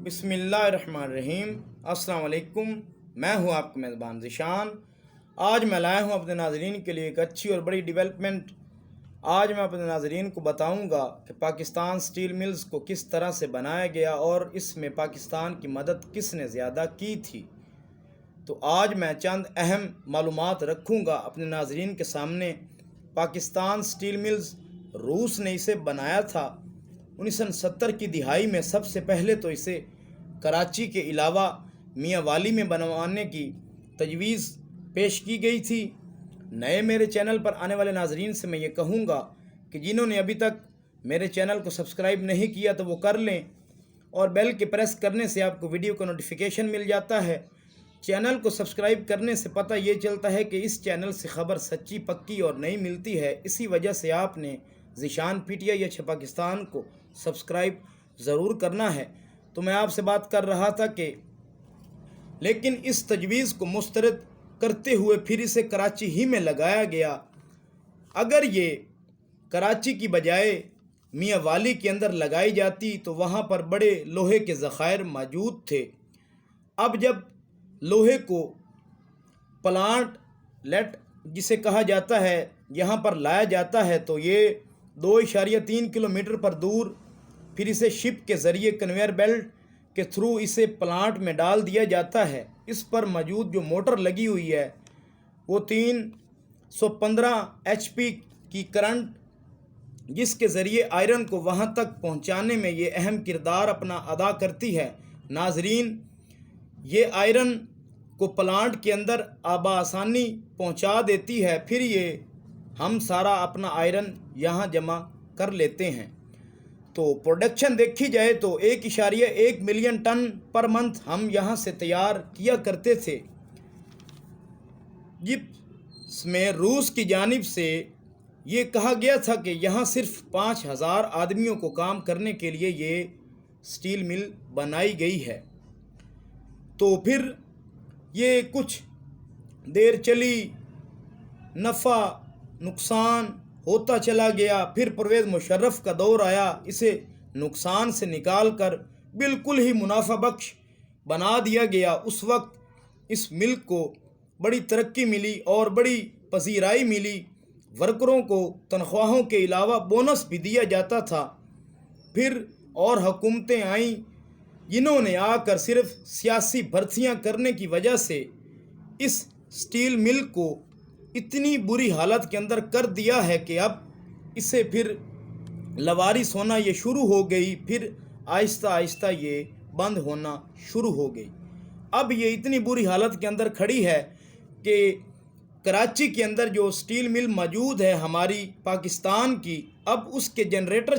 बिस्मिल्लाहिर्रहमानिर्रहीम। अस्सलाम वालेकुम। मैं हूं आपका मेज़बान ज़ीशान। आज मैं लाया हूं अपने नाज़रीन के लिए एक अच्छी और बड़ी डेवलपमेंट। आज मैं अपने नाज़रीन को बताऊंगा कि पाकिस्तान स्टील मिल्स को किस तरह से बनाया गया और इसमें पाकिस्तान की मदद किसने ज़्यादा की थी। तो आज मैं चंद अहम मालूमात रखूंगा अपने नाज़रीन के सामने। पाकिस्तान स्टील मिल्स रूस ने इसे बनाया था 1970 की दिहाई में। सबसे पहले तो इसे कराची के अलावा मियाँ वाली में बनवाने की तजवीज़ पेश की गई थी। नए मेरे चैनल पर आने वाले नाजरीन से मैं ये कहूँगा कि जिन्होंने अभी तक मेरे चैनल को सब्सक्राइब नहीं किया तो वो कर लें, और बेल के प्रेस करने से आपको वीडियो का नोटिफिकेशन मिल जाता है। चैनल को सब्सक्राइब करने से पता ये चलता है कि इस चैनल से ख़बर सच्ची पक्की और नई मिलती है। इसी वजह से आपने ज़ीशान PTI या पाकिस्तान को सब्सक्राइब ज़रूर करना है। तो मैं आपसे बात कर रहा था कि लेकिन इस तजवीज़ को मुस्तरद करते हुए फिर इसे कराची ही में लगाया गया। अगर ये कराची की बजाय मियाँ वाली के अंदर लगाई जाती तो वहाँ पर बड़े लोहे के ज़ख़ायर मौजूद थे। अब जब लोहे को प्लांट लेट जिसे कहा जाता है यहाँ पर लाया जाता है तो ये 2.3 किलोमीटर पर दूर फिर इसे शिप के ज़रिए कन्वेयर बेल्ट के थ्रू इसे प्लांट में डाल दिया जाता है। इस पर मौजूद जो मोटर लगी हुई है वो 315 HP की करंट, जिसके ज़रिए आयरन को वहाँ तक पहुँचाने में ये अहम किरदार अपना अदा करती है। नाजरीन, ये आयरन को प्लांट के अंदर आसानी पहुँचा देती है। फिर ये हम सारा अपना आयरन यहाँ जमा कर लेते हैं। तो प्रोडक्शन देखी जाए तो 1.1 मिलियन टन पर मंथ हम यहाँ से तैयार किया करते थे, जिसमें रूस की जानिब से ये कहा गया था कि यहाँ सिर्फ 5,000 आदमियों को काम करने के लिए ये स्टील मिल बनाई गई है। तो फिर ये कुछ देर चली, नफ़ा नुकसान होता चला गया। फिर परवेज़ मुशर्रफ का दौर आया, इसे नुकसान से निकाल कर बिल्कुल ही मुनाफा बख्श बना दिया गया। उस वक्त इस मिल को बड़ी तरक्की मिली और बड़ी पजीराई मिली। वर्करों को तनख्वाहों के अलावा बोनस भी दिया जाता था। फिर और हुकूमतें आईं जिन्होंने आकर सिर्फ सियासी भर्तियां करने की वजह से इस स्टील मिल को इतनी बुरी हालत के अंदर कर दिया है कि अब इसे फिर लवारिस होना ये शुरू हो गई। फिर आहिस्ता आहिस्ता ये बंद होना शुरू हो गई। अब ये इतनी बुरी हालत के अंदर खड़ी है कि कराची के अंदर जो स्टील मिल मौजूद है हमारी पाकिस्तान की, अब उसके जनरेटर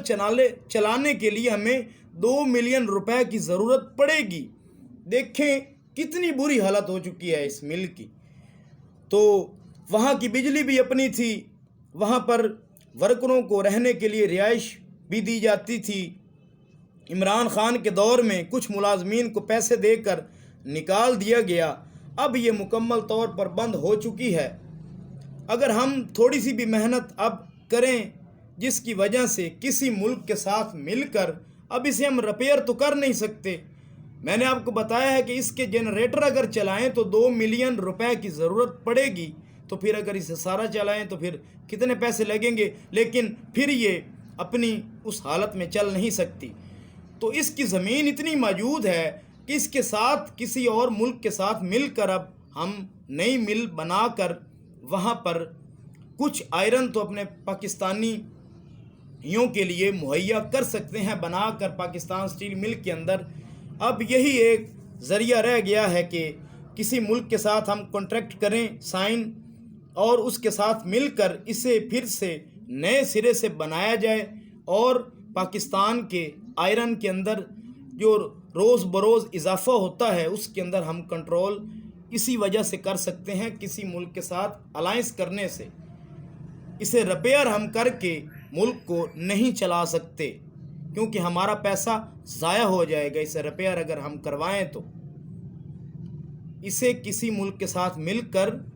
चलाने के लिए हमें 2 मिलियन रुपए की ज़रूरत पड़ेगी। देखें कितनी बुरी हालत हो चुकी है इस मिल की। तो वहाँ की बिजली भी अपनी थी, वहाँ पर वर्करों को रहने के लिए रिहाइश भी दी जाती थी। इमरान खान के दौर में कुछ मुलाजमीन को पैसे देकर निकाल दिया गया। अब ये मुकम्मल तौर पर बंद हो चुकी है। अगर हम थोड़ी सी भी मेहनत अब करें, जिसकी वजह से किसी मुल्क के साथ मिलकर अब इसे हम रिपेयर तो कर नहीं सकते। मैंने आपको बताया है कि इसके जनरेटर अगर चलाएं तो 2 मिलियन रुपए की ज़रूरत पड़ेगी। तो फिर अगर इसे सारा चलाएं तो फिर कितने पैसे लगेंगे, लेकिन फिर ये अपनी उस हालत में चल नहीं सकती। तो इसकी ज़मीन इतनी मौजूद है कि इसके साथ किसी और मुल्क के साथ मिलकर अब हम नई मिल बनाकर वहाँ पर कुछ आयरन तो अपने पाकिस्तानियों के लिए मुहैया कर सकते हैं बनाकर पाकिस्तान स्टील मिल के अंदर। अब यही एक ज़रिया रह गया है कि किसी मुल्क के साथ हम कॉन्ट्रैक्ट करें साइन, और उसके साथ मिलकर इसे फिर से नए सिरे से बनाया जाए और पाकिस्तान के आयरन के अंदर जो रोज़ बरोज़ इजाफ़ा होता है उसके अंदर हम कंट्रोल इसी वजह से कर सकते हैं, किसी मुल्क के साथ अलायंस करने से। इसे रिपेयर हम करके मुल्क को नहीं चला सकते क्योंकि हमारा पैसा ज़ाया हो जाएगा। इसे रिपेयर अगर हम करवाएं तो इसे किसी मुल्क के साथ मिलकर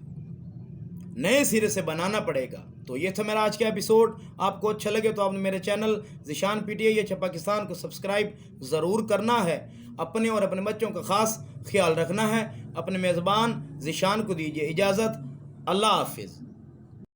नए सिरे से बनाना पड़ेगा। तो ये था मेरा आज का एपिसोड। आपको अच्छा लगे तो आपने मेरे चैनल ज़ीशान PTI या पाकिस्तान को सब्सक्राइब ज़रूर करना है। اپنے اور اپنے بچوں کا خاص خیال رکھنا ہے۔ اپنے میزبان ذیشان کو دیجیے اجازت۔ اللہ حافظ۔